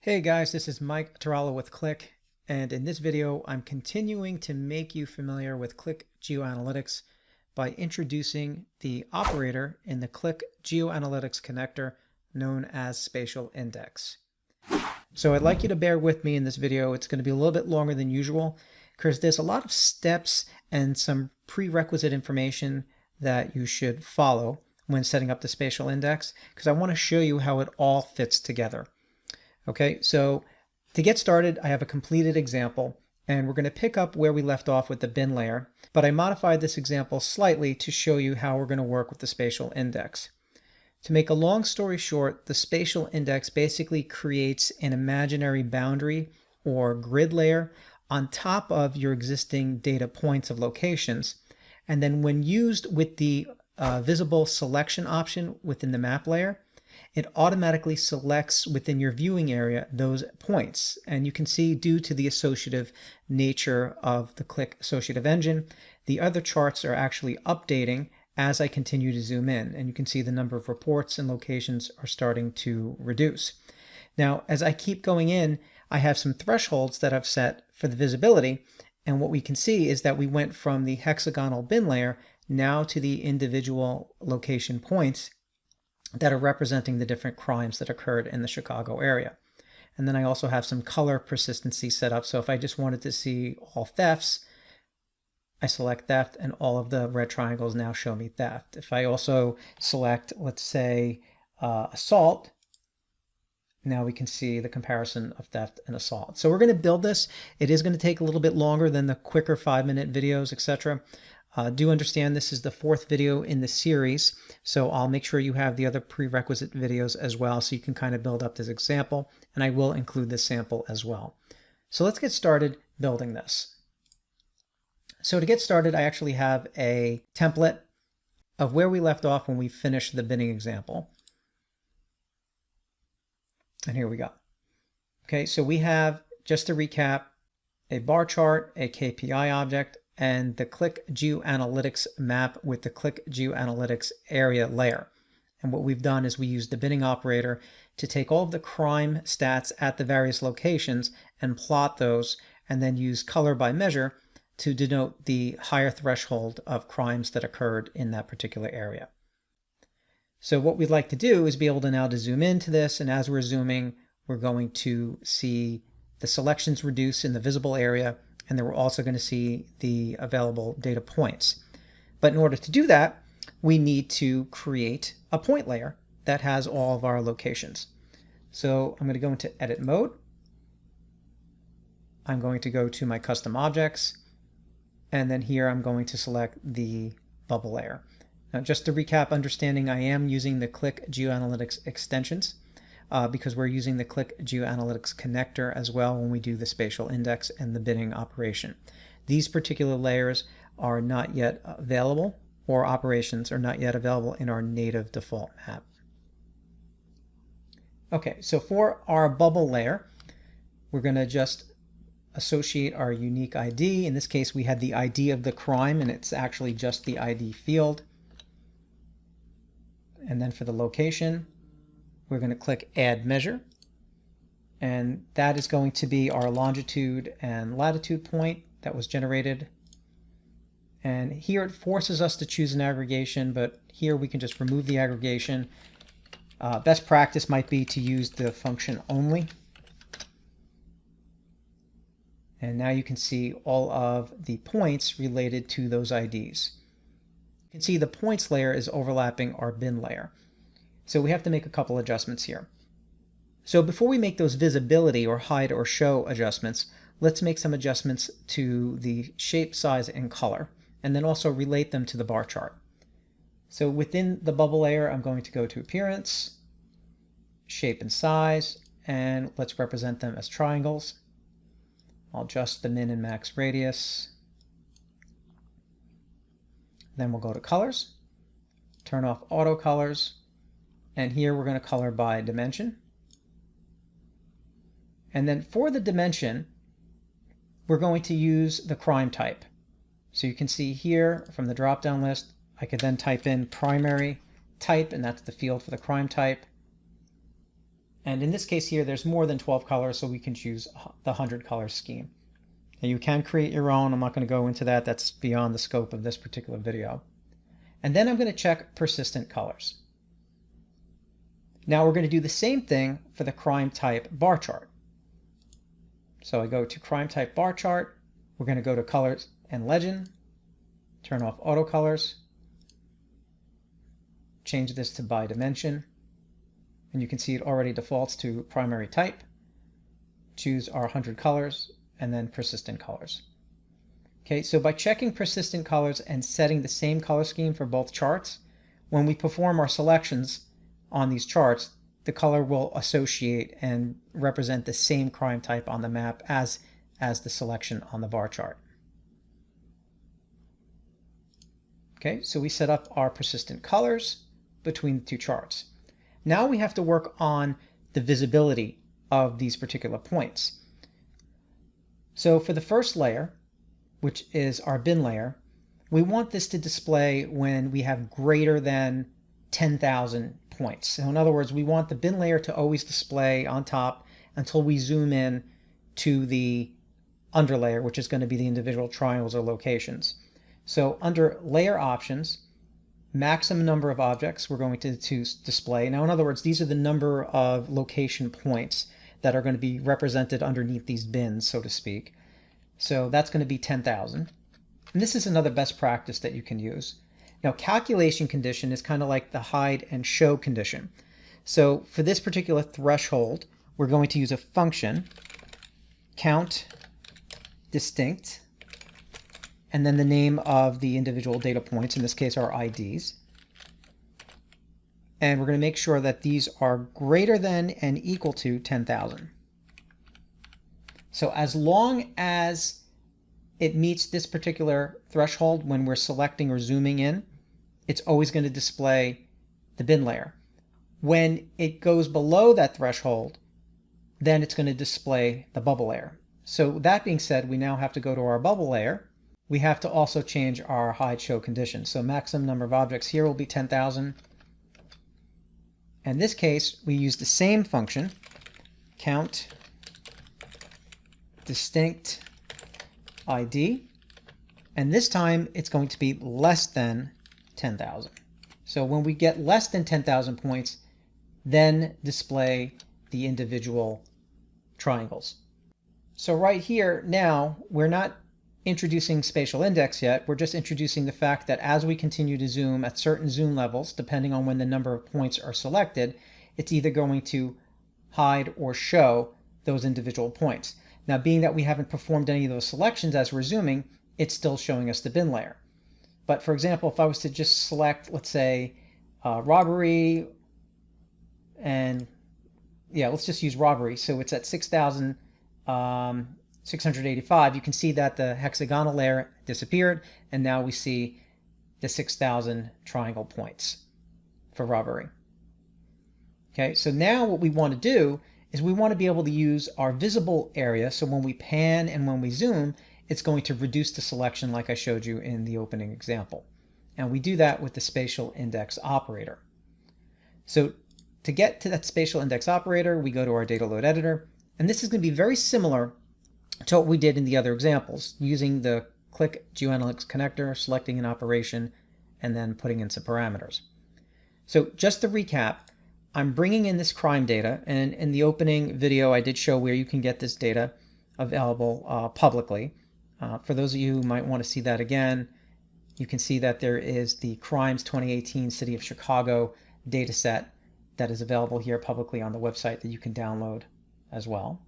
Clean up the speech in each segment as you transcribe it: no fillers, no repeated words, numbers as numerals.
Hey guys, this is Mike Tarallo with Qlik, and in this video I'm continuing to make you familiar with Qlik GeoAnalytics by introducing the operator in the Qlik GeoAnalytics connector known as Spatial Index. So I'd like you to bear with me in this video. It's going to be a little bit longer than usual because there's a lot of steps and some prerequisite information that you should follow when setting up the Spatial Index, because I want to show you how it all fits together. Okay, so to get started, I have a completed example, and we're going to pick up where we left off with the bin layer, but I modified this example slightly to show you how we're going to work with the spatial index. To make a long story short, the spatial index basically creates an imaginary boundary or grid layer on top of your existing data points of locations, and then when used with the visible selection option within the map layer, it automatically selects within your viewing area those points. And you can see, due to the associative nature of the Qlik associative engine, the other charts are actually updating as I continue to zoom in. And you can see the number of reports and locations are starting to reduce. Now, as I keep going in, I have some thresholds that I've set for the visibility. And what we can see is that we went from the hexagonal bin layer now to the individual location points that are representing the different crimes that occurred in the Chicago area. And then I also have some color persistency set up. So if I just wanted to see all thefts, I select theft, and all of the red triangles now show me theft. If I also select, let's say, assault, now we can see the comparison of theft and assault. So we're going to build this. It is going to take a little bit longer than the quicker 5-minute videos, etc. Do understand this is the 4th video in the series, so I'll make sure you have the other prerequisite videos as well so you can kind of build up this example, and I will include this sample as well. So let's get started building this. So to get started, I actually have a template of where we left off when we finished the binning example. And here we go. Okay, so we have, just to recap, a bar chart, a KPI object, and the Qlik GeoAnalytics map with the Qlik GeoAnalytics area layer. And what we've done is we used the binning operator to take all of the crime stats at the various locations and plot those, and then use color by measure to denote the higher threshold of crimes that occurred in that particular area. So what we'd like to do is be able to now to zoom into this, and as we're zooming, we're going to see the selections reduce in the visible area, and then we're also going to see the available data points. But in order to do that, we need to create a point layer that has all of our locations. So I'm going to go into edit mode. I'm going to go to my custom objects, and then here I'm going to select the bubble layer. Now, just to recap, understanding I am using the Qlik GeoAnalytics extensions, because we're using the Qlik GeoAnalytics connector as well when we do the spatial index and the binning operation. These particular layers are not yet available, or operations are not yet available in our native default map. Okay, so for our bubble layer, we're going to just associate our unique ID. In this case, we had the ID of the crime, and it's actually just the ID field. And then for the location, we're going to click Add Measure, and that is going to be our longitude and latitude point that was generated. And here it forces us to choose an aggregation, but here we can just remove the aggregation. Best practice might be to use the function only. And now you can see all of the points related to those IDs. You can see the points layer is overlapping our bin layer. So we have to make a couple adjustments here. So before we make those visibility or hide or show adjustments, let's make some adjustments to the shape, size, and color, and then also relate them to the bar chart. So within the bubble layer, I'm going to go to Appearance, Shape and Size, and let's represent them as triangles. I'll adjust the min and max radius. Then we'll go to Colors, turn off Auto Colors, and here we're going to color by dimension. And then for the dimension, we're going to use the crime type. So you can see here from the drop-down list, I could then type in primary type, and that's the field for the crime type. And in this case here, there's more than 12 colors, so we can choose the 100 color scheme. Now you can create your own. I'm not going to go into that. That's beyond the scope of this particular video. And then I'm going to check persistent colors. Now we're going to do the same thing for the crime type bar chart. So I go to crime type bar chart. We're going to go to colors and legend, turn off auto colors, change this to by dimension, and you can see it already defaults to primary type. Choose our 100 colors and then persistent colors. Okay, so by checking persistent colors and setting the same color scheme for both charts, when we perform our selections on these charts, the color will associate and represent the same crime type on the map as the selection on the bar chart. Okay, so we set up our persistent colors between the two charts. Now we have to work on the visibility of these particular points. So for the first layer, which is our bin layer, we want this to display when we have greater than 10,000 points. So in other words, we want the bin layer to always display on top until we zoom in to the underlayer, which is going to be the individual triangles or locations. So under layer options, maximum number of objects we're going to display. Now, in other words, these are the number of location points that are going to be represented underneath these bins, so to speak. So that's going to be 10,000. And this is another best practice that you can use. Now, calculation condition is kind of like the hide and show condition. So for this particular threshold, we're going to use a function, count distinct, and then the name of the individual data points, in this case our IDs. And we're going to make sure that these are greater than and equal to 10,000. So as long as it meets this particular threshold when we're selecting or zooming in, it's always going to display the bin layer. When it goes below that threshold, then it's going to display the bubble layer. So that being said, we now have to go to our bubble layer. We have to also change our hide show condition. So maximum number of objects here will be 10,000. In this case, we use the same function, count distinct ID, and this time it's going to be less than 10,000. So when we get less than 10,000 points, then display the individual triangles. So right here now, we're not introducing spatial index yet. We're just introducing the fact that as we continue to zoom at certain zoom levels, depending on when the number of points are selected, it's either going to hide or show those individual points. Now, being that we haven't performed any of those selections as we're zooming, it's still showing us the bin layer. But for example, if I was to just select, let's say, robbery, and yeah, let's just use robbery. So it's at 6,685. You can see that the hexagonal layer disappeared, and now we see the 6,000 triangle points for robbery. Okay, so now what we want to do is we want to be able to use our visible area. So when we pan and when we zoom, it's going to reduce the selection like I showed you in the opening example. And we do that with the spatial index operator. So to get to that spatial index operator, we go to our data load editor. And this is going to be very similar to what we did in the other examples, using the Qlik GeoAnalytics connector, selecting an operation, and then putting in some parameters. So just to recap, I'm bringing in this crime data, and in the opening video I did show where you can get this data available publicly. For those of you who might want to see that again, you can see that there is the Crimes 2018 City of Chicago data set that is available here publicly on the website that you can download as well.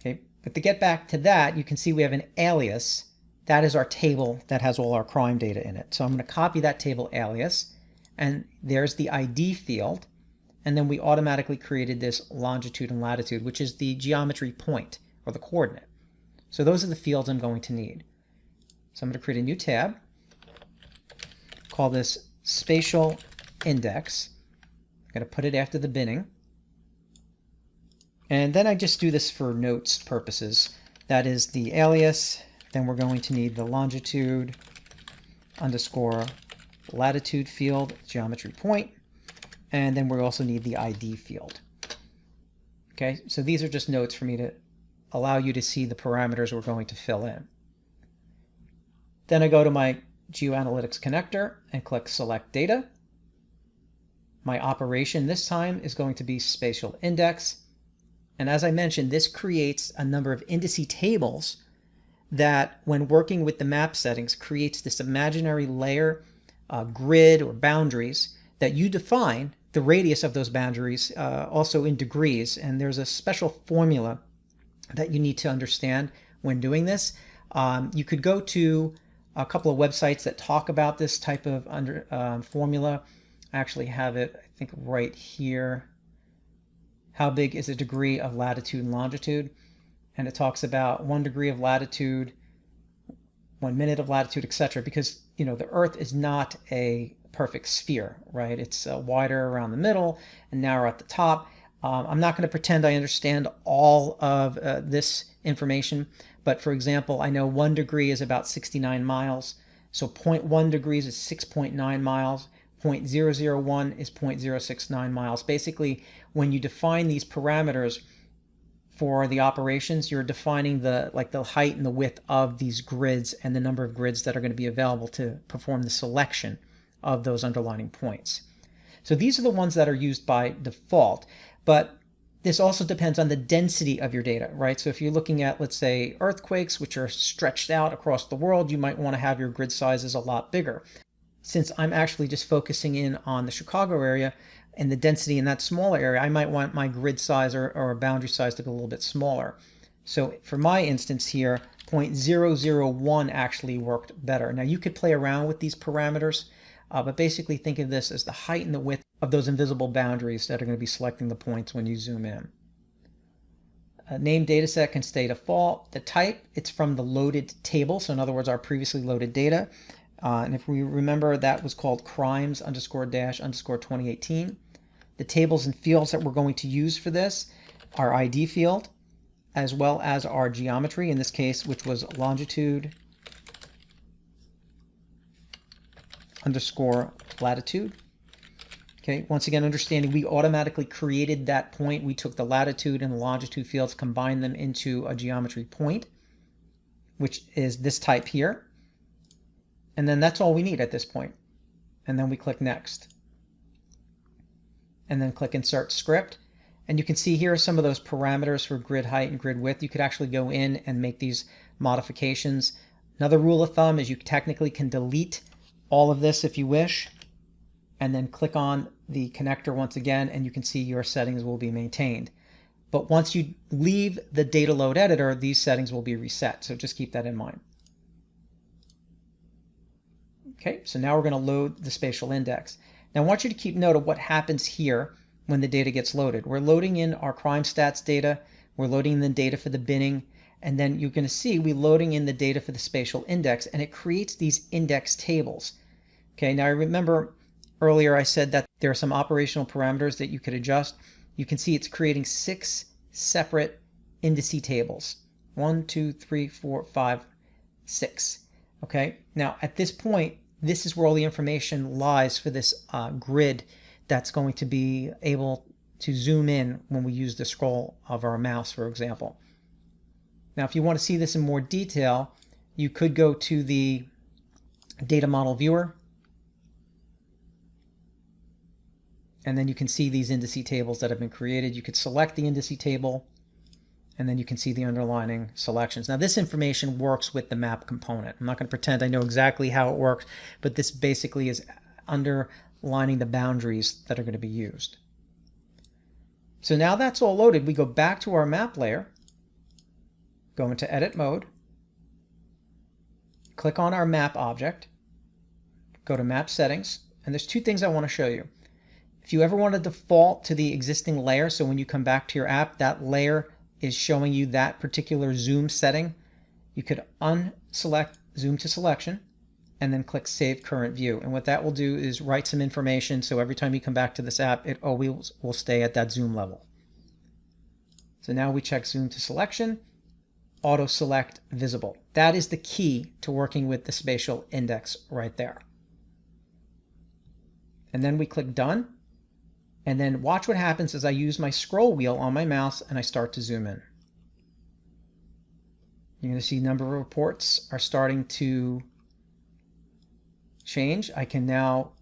Okay, but to get back to that, you can see we have an alias. That is our table that has all our crime data in it. So I'm going to copy that table alias, and there's the ID field, and then we automatically created this longitude and latitude, which is the geometry point or the coordinate. So those are the fields I'm going to need. So I'm going to create a new tab, call this spatial index. I'm going to put it after the binning. And then I just do this for notes purposes. That is the alias. Then we're going to need the longitude underscore latitude field, geometry point, and then we also need the ID field. Okay, so these are just notes for me to allow you to see the parameters we're going to fill in. Then I go to my GeoAnalytics connector and click Select Data. My operation this time is going to be Spatial Index. And as I mentioned, this creates a number of indice tables that, when working with the map settings, creates this imaginary layer, grid, or boundaries that you define, the radius of those boundaries, also in degrees. And there's a special formula that you need to understand when doing this. You could go to a couple of websites that talk about this type of formula. I actually have it, I think, right here. How big is a degree of latitude and longitude? And it talks about 1 degree of latitude, 1 minute of latitude, etc. Because, you know, the Earth is not a perfect sphere, right? It's wider around the middle and narrower at the top. I'm not going to pretend I understand all of this information, but for example, I know 1 degree is about 69 miles. So 0.1 degrees is 6.9 miles. 0.001 is 0.069 miles. Basically, when you define these parameters for the operations, you're defining the height and the width of these grids and the number of grids that are going to be available to perform the selection of those underlining points. So these are the ones that are used by default, but this also depends on the density of your data, right? So if you're looking at, let's say, earthquakes, which are stretched out across the world, you might want to have your grid sizes a lot bigger. Since I'm actually just focusing in on the Chicago area and the density in that smaller area, I might want my grid size or boundary size to be a little bit smaller. So for my instance here, 0.001 actually worked better. Now you could play around with these parameters, but basically think of this as the height and the width of those invisible boundaries that are going to be selecting the points when you zoom in. A named dataset can stay default. The type, it's from the loaded table. So in other words, our previously loaded data. And if we remember, that was called crimes_dash_2018. The tables and fields that we're going to use for this are ID field, as well as our geometry, in this case, which was longitude_latitude. Okay, once again, understanding we automatically created that point. We took the latitude and the longitude fields, combined them into a geometry point, which is this type here. And then that's all we need at this point. And then we click Next. And then click Insert Script. And you can see here are some of those parameters for grid height and grid width. You could actually go in and make these modifications. Another rule of thumb is you technically can delete all of this if you wish, and then click on the connector once again, and you can see your settings will be maintained. But once you leave the data load editor, these settings will be reset. So just keep that in mind. Okay, so now we're going to load the spatial index. Now I want you to keep note of what happens here when the data gets loaded. We're loading in our crime stats data, we're loading in the data for the binning, and then you're going to see we're loading in the data for the spatial index, and it creates these index tables. Okay, now I remember earlier I said that there are some operational parameters that you could adjust. You can see it's creating 6 separate indice tables. 1, 2, 3, 4, 5, 6. Okay, now at this point, this is where all the information lies for this grid that's going to be able to zoom in when we use the scroll of our mouse, for example. Now, if you want to see this in more detail, you could go to the data model viewer, and then you can see these indice tables that have been created. You could select the indice table, and then you can see the underlining selections. Now this information works with the map component. I'm not going to pretend I know exactly how it works, but this basically is underlining the boundaries that are going to be used. So now that's all loaded, we go back to our map layer, go into edit mode, click on our map object, go to map settings, and there's 2 things I want to show you. If you ever want to default to the existing layer, so when you come back to your app, that layer is showing you that particular zoom setting, you could unselect zoom to selection and then click Save Current View. And what that will do is write some information, so every time you come back to this app, it always will stay at that zoom level. So now we check zoom to selection, auto select visible. That is the key to working with the spatial index right there. And then we click done. And then watch what happens as I use my scroll wheel on my mouse and I start to zoom in. You're going to see the number of reports are starting to change. I can now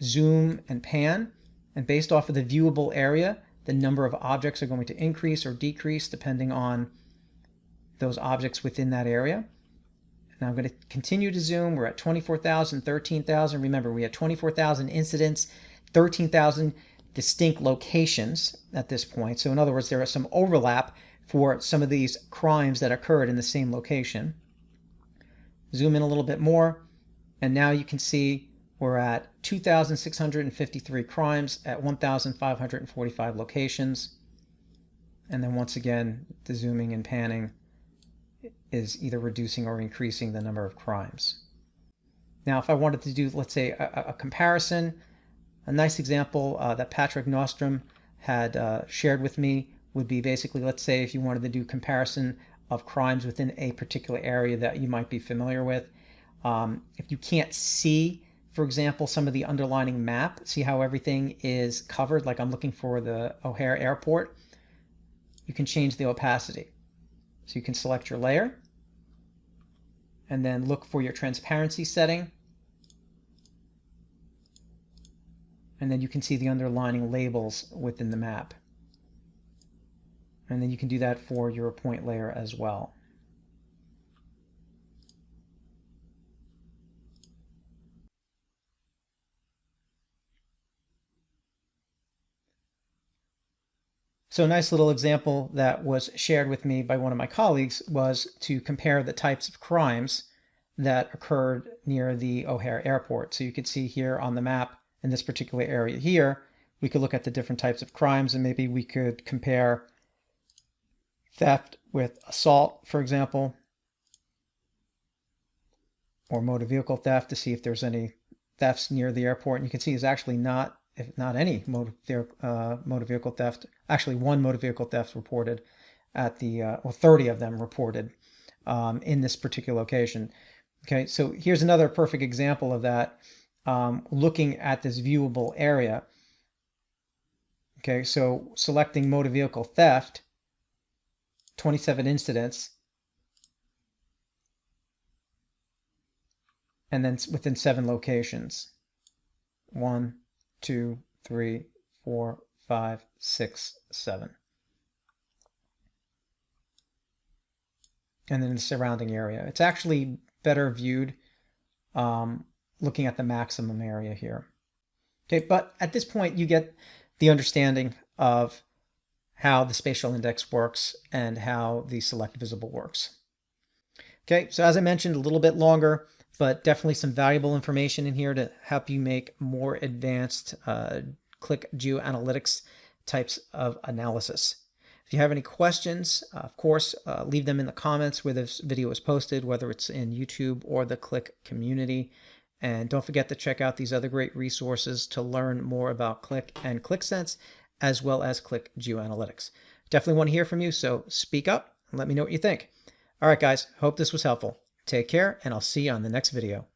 zoom and pan, and based off of the viewable area, the number of objects are going to increase or decrease depending on those objects within that area. Now I'm going to continue to zoom. We're at 24,000, 13,000. Remember, we had 24,000 incidents, 13,000 distinct locations at this point. So in other words, there is some overlap for some of these crimes that occurred in the same location. Zoom in a little bit more, and now you can see we're at 2,653 crimes at 1,545 locations. And then once again, the zooming and panning is either reducing or increasing the number of crimes. Now, if I wanted to do, let's say, a comparison, a nice example that Patrick Nostrom had shared with me would be basically, let's say, if you wanted to do comparison of crimes within a particular area that you might be familiar with. If you can't see, for example, some of the underlining map, see how everything is covered, like I'm looking for the O'Hare Airport, you can change the opacity. So you can select your layer and then look for your transparency setting. And then you can see the underlining labels within the map. And then you can do that for your point layer as well. So a nice little example that was shared with me by one of my colleagues was to compare the types of crimes that occurred near the O'Hare Airport. So you could see here on the map in this particular area here, we could look at the different types of crimes, and maybe we could compare theft with assault, for example, or motor vehicle theft to see if there's any thefts near the airport. And you can see there's actually not any motor vehicle theft. Actually, one motor vehicle theft reported at the, or 30 of them reported in this particular location. Okay, so here's another perfect example of that, looking at this viewable area. Okay, so selecting motor vehicle theft, 27 incidents, and then within 7 locations. 1, 2, 3, 4, 5, 6, 7. And then the surrounding area. It's actually better viewed looking at the maximum area here. Okay, but at this point you get the understanding of how the spatial index works and how the select visible works. Okay, so as I mentioned, a little bit longer, but definitely some valuable information in here to help you make more advanced Qlik GeoAnalytics types of analysis. If you have any questions, of course, leave them in the comments where this video is posted, whether it's in YouTube or the Qlik community. And don't forget to check out these other great resources to learn more about Qlik and QlikSense, as well as Qlik GeoAnalytics. Definitely want to hear from you, so speak up and let me know what you think. All right, guys, hope this was helpful. Take care, and I'll see you on the next video.